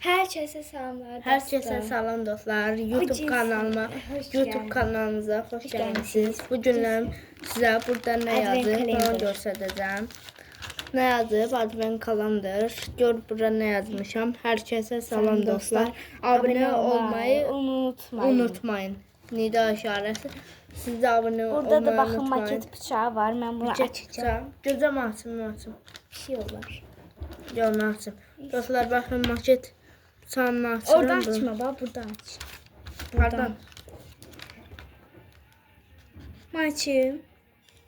Herkese selamlar. Herkese salam dostlar. YouTube kanalımıza hoş geldiniz. Bugün size burada ne yazıp onu göstereceğim. Ne yazıp advent kalandır. Gör burada ne yazmışam. Herkese salam dostlar. Abone olmayı unutmayın. Nida işareti. Siz de abone olmayı unutmayın. Burada da bakın maket bıçağı var. Ben bunu açacağım. Gözüm açım. Bir şey olur. Canım açım. Dostlar bakın maket bıçağını açıyorum. Oradan açma bak, buradan aç. Pardon. Maçım.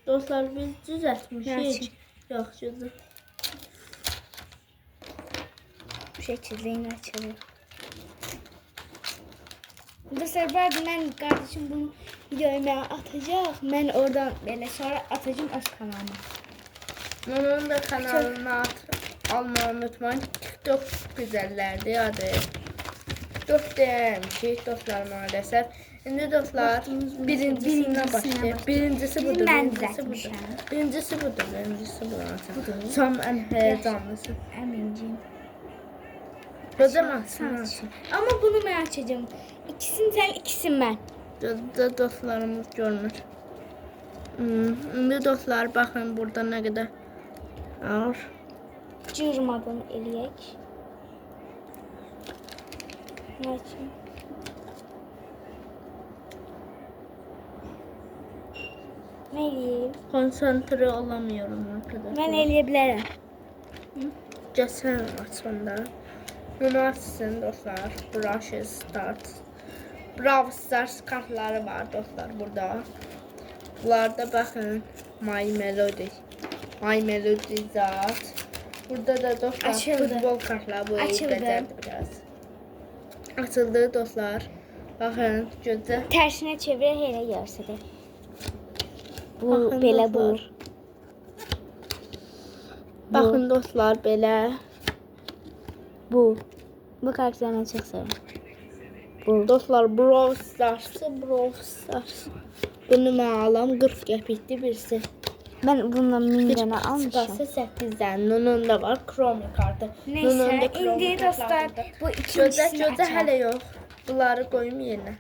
Dostlar biz düzeltmişik. Yok canım. Bu şekilde yine açalım. Dostlar ben kardeşim bunu videoya atacak. Ben oradan böyle sonra atacağım öz kanalıma. Onun da kanalına almayı unutmayın. TikTok güzellerdi adı. TikTok demişik dostlar maalesef. Şimdi dostlar birincisinden başlayalım. Birincisi budur. Birincisi budur. Tam en heyecanlısı. Eminciyim. Gözüm açsın. Ama bunu ben açacağım. İkisini sen, ikisini ben. Gözde dostlarımız görünür. Şimdi dostlar bakın burada ne kadar ağır. Cırmadan eleyek. Açayım. Ne eleyeyim? Konsantre olamıyorum arkadaşlar. Ben eleyebilirim. Geçen açmanda. Bunu açsın dostlar. Brush Start. Brawl Stars kartları var dostlar burada. Bunlarda bakın My Melody zat. Burada da dostlar futbol kartları bu becerdi biraz. Açıldı dostlar. Bakın gözde. Tersine çevir hele görse de. Bu Bakın belə bu. dostlar. Bakın dostlar belə. Bu kartlarına çok seviyorum. Bu. Dostlar Brawl Stars. Bunu mən alam 40 qəpikdir birisi. Ben bundan 1000 tane almışım. Spası 8'den. Nunun da var. Chrome kartı. Neyse indi dostlar bu ikincisini Gözde açalım. hələ yox. Bunları koyum yerinə.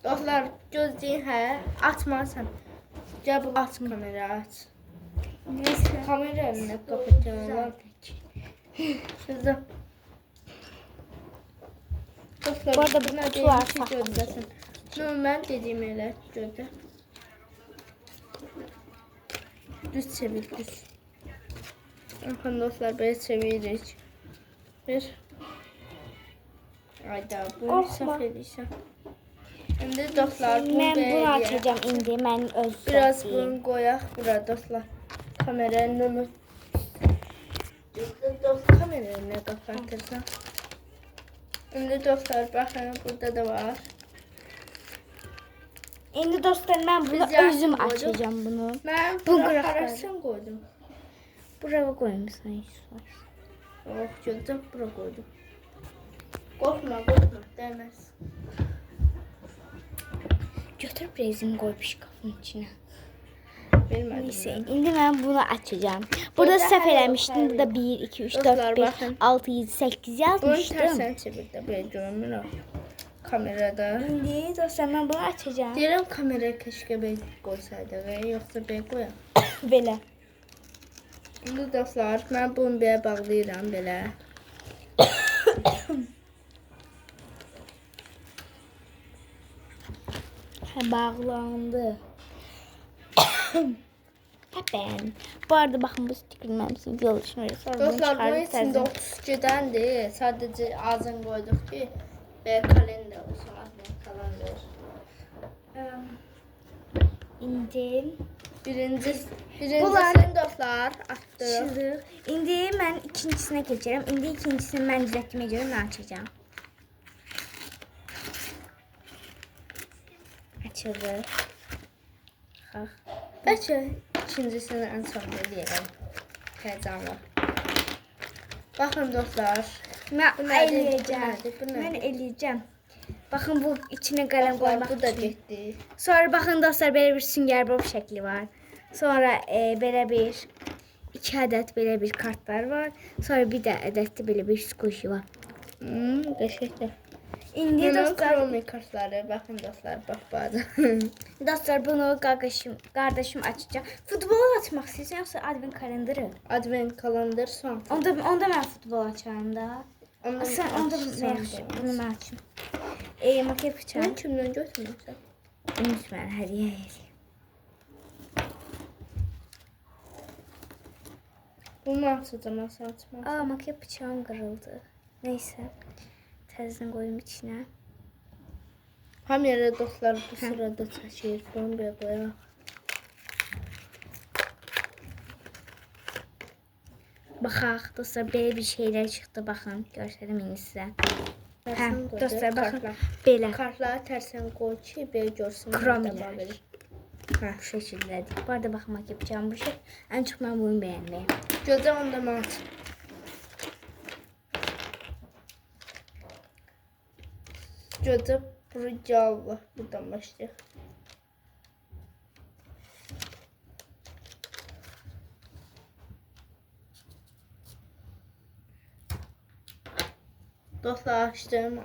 Dostlar gözləyin hə. Açmasan. Gəl bu aç kamera aç. Neyse. Kamera önünə kapatacağım. Sizə. Dostlar Bu arada bu buna kutu var, deyim ki gözləsin. Mən dediyim elə gözlə. Düz çevir düz. Bakın dostlar böyle çeviririk. Bir. Ayda bu saf edeceğim. Şimdi dostlar Ben bunu açacağım indi. Ben öz biraz bunu koyak burada dostlar. Kameranın önü. Dostlar kameranı ne kapatırsan. Şimdi dostlar bakın burada da var. İndi dostlar ben bunu özüm açacağım bunu. Ben Bu bura grafları. karışsın koydum. Buraya koymuşsun. Oh gözüm bura koydum. Korkma demez. Götürüp rezimi koymuş kapının içine. Bilmedim. Neyse indi ben bunu açacağım. Burada səhv eləmişdim. Burada 1, 2, 3, 4, 5, 6, 7, 8 Bunu yazmışdım. tersen çevir de böyle görünür o. Kamerada. İndi dostlar ben bunu açacağım. Diyelim kamera keşke ben koysaydı ve yoksa ben koyam. Belə. Şimdi dostlar ben bunu bir bağlayıram belə. Bağlandı. Ben. Bu arada bakın bu sticker'ın yol için Dostlar bunun içinde 32'dendir. Sadece ağzını koyduk ki ve kalender olsun. Kalender. İndi. Birincisini dostlar attık. Şimdi indi ben ikincisine geçerim. İndi ikincisini ben düzeltmeye göre ne açacağım? Açıldı. Bəlkə ikincisini en son eləyərəm. Heyecanla. Bakın dostlar. Ben eləyəcəm. Bu Ben nədir? eləyəcəm. Bakın bu içine kalem koymak Bu da için. getdi. Sonra bakın dostlar böyle bir sünger bob şekli var. Sonra böyle bir 2 ədəd belə bir kartlar var. Sonra bir də ədədli belə bir squishy var. Qəşəngdir. İndi Dostlar, dostlar, kromi kartları, baxın dostlar, bax bax. dostlar bunu qardaşım açacaq. Futbol açmaq istəyirsən yoxsa advent kalenderi? Advent kalender son. Onda mən futbol açaram da. Onda mən yaxşı, bunu mən açım. Maket bıçağı. Mən kimdən götürmüşəm? Unutmayın, hədiyyə edeyim. Bunu açacağım, nasıl açmam? Maket bıçağım kırıldı. Neyse. Təzdən qoyum içinə. Ham yerə dostlar bu sırada çəkir. Bunu bir qoyaq. Baxaq, dostlar, belə bir şeylər çıxdı. Baxın, göstərim indi sizə. Tərsən qoy, Dostlar, baxın, kartlar. belə. Kartları tərsən qoy ki, belə görsün. Kromilər. Bu şəkildədir. Bu arada baxın, maket bıçağım bu şey. Ən çox mən bunu bəyəndim. Gözə onda mən açım. Gözə Allah buradan başlayaq. Dostlar açtım.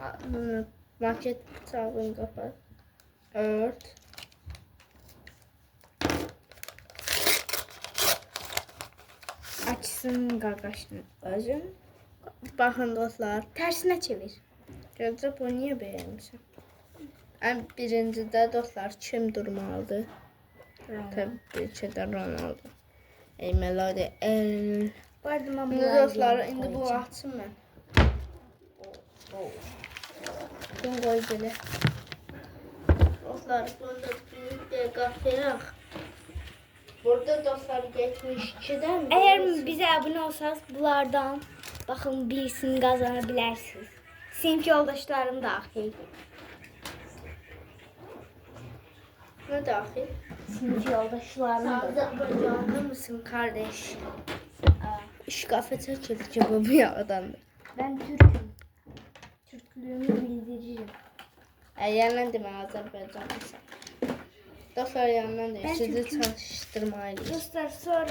Maket bıçağını kapat. Ört. Açsın qardaşın özün. Baxın dostlar. Tərsinə çevir. Gözə bu niyə bəyənmişəm? Ən birincidə dostlar kim durmalıdır? Təbii ki də Ronaldo. Melodi el. Bu arada mən Şimdi dostlar indi bu açım mən. Bunu qoy belə. Dostlar burada büyük bir qapıyaq. Burada dostlar 72'dən. Əgər bizə abunə olsanız bunlardan baxın birisini qazana bilərsiniz. Sinif yoldaşlarım daxil. Ne daxil? Sinif yoldaşlarım da. Azərbaycanlı mısın kardeş? Şkafa çəkildi ki bu yağdandır. Ben Türk'üm. Türklüğümü bildiririm. Yandan demə Azərbaycanlısan. Dostlar yandan Ben deyir. Sizi Türk'üm. çalışdırmalıyız. Dostlar sonra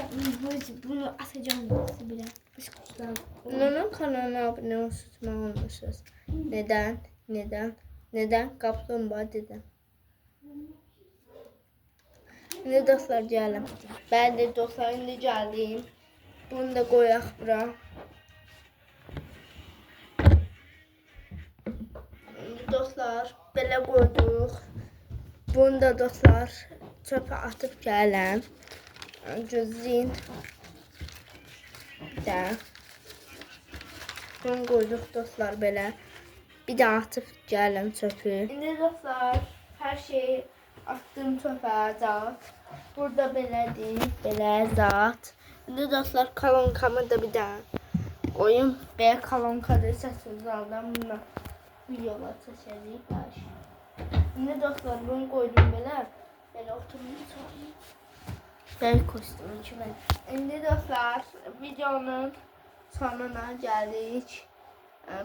bunu atacağım size bile. Biskutlar. Onun kanalına abone olmuşsunuz. Neden? Neden? Neden? Kaplumbağa dedim. İndi dostlar gəlin. Bəli dostlar indi gəldim. Bunu da qoyaq bura. İndi dostlar belə qoyduq. Bunu da dostlar çöpə atıb gələm. Gözləyin. Bir də. Bunu qoyduq dostlar belə. Bir də atıb gələm çöpü. İndi dostlar hər şeyi attım çöpə zat. Burada belədir, belə zat. İndi dostlar kolonkamı da bir daha koyayım. Belə kolonkadır səsiniz aldım. Bununla videolar çəkəcəyik. İndi dostlar bunu koydum belə. Belə oturmayacağım. Belə kostyumu kimi. İndi dostlar videonun sonuna gəldik.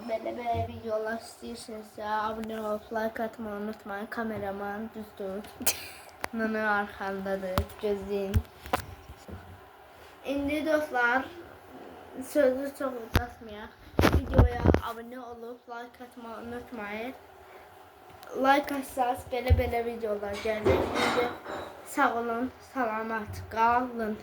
Belə videolar istəyirsinizsə abunə olub like atmayı unutmayın. Kameraman düzdür. Nana arxandadır. Gözləyin. İndi dostlar sözü çox uzatmayaq. Videoya abunə olub like atmayı unutmayın. Like atsanız belə videolar gəlir. İndi sağ olun, salamat qalın.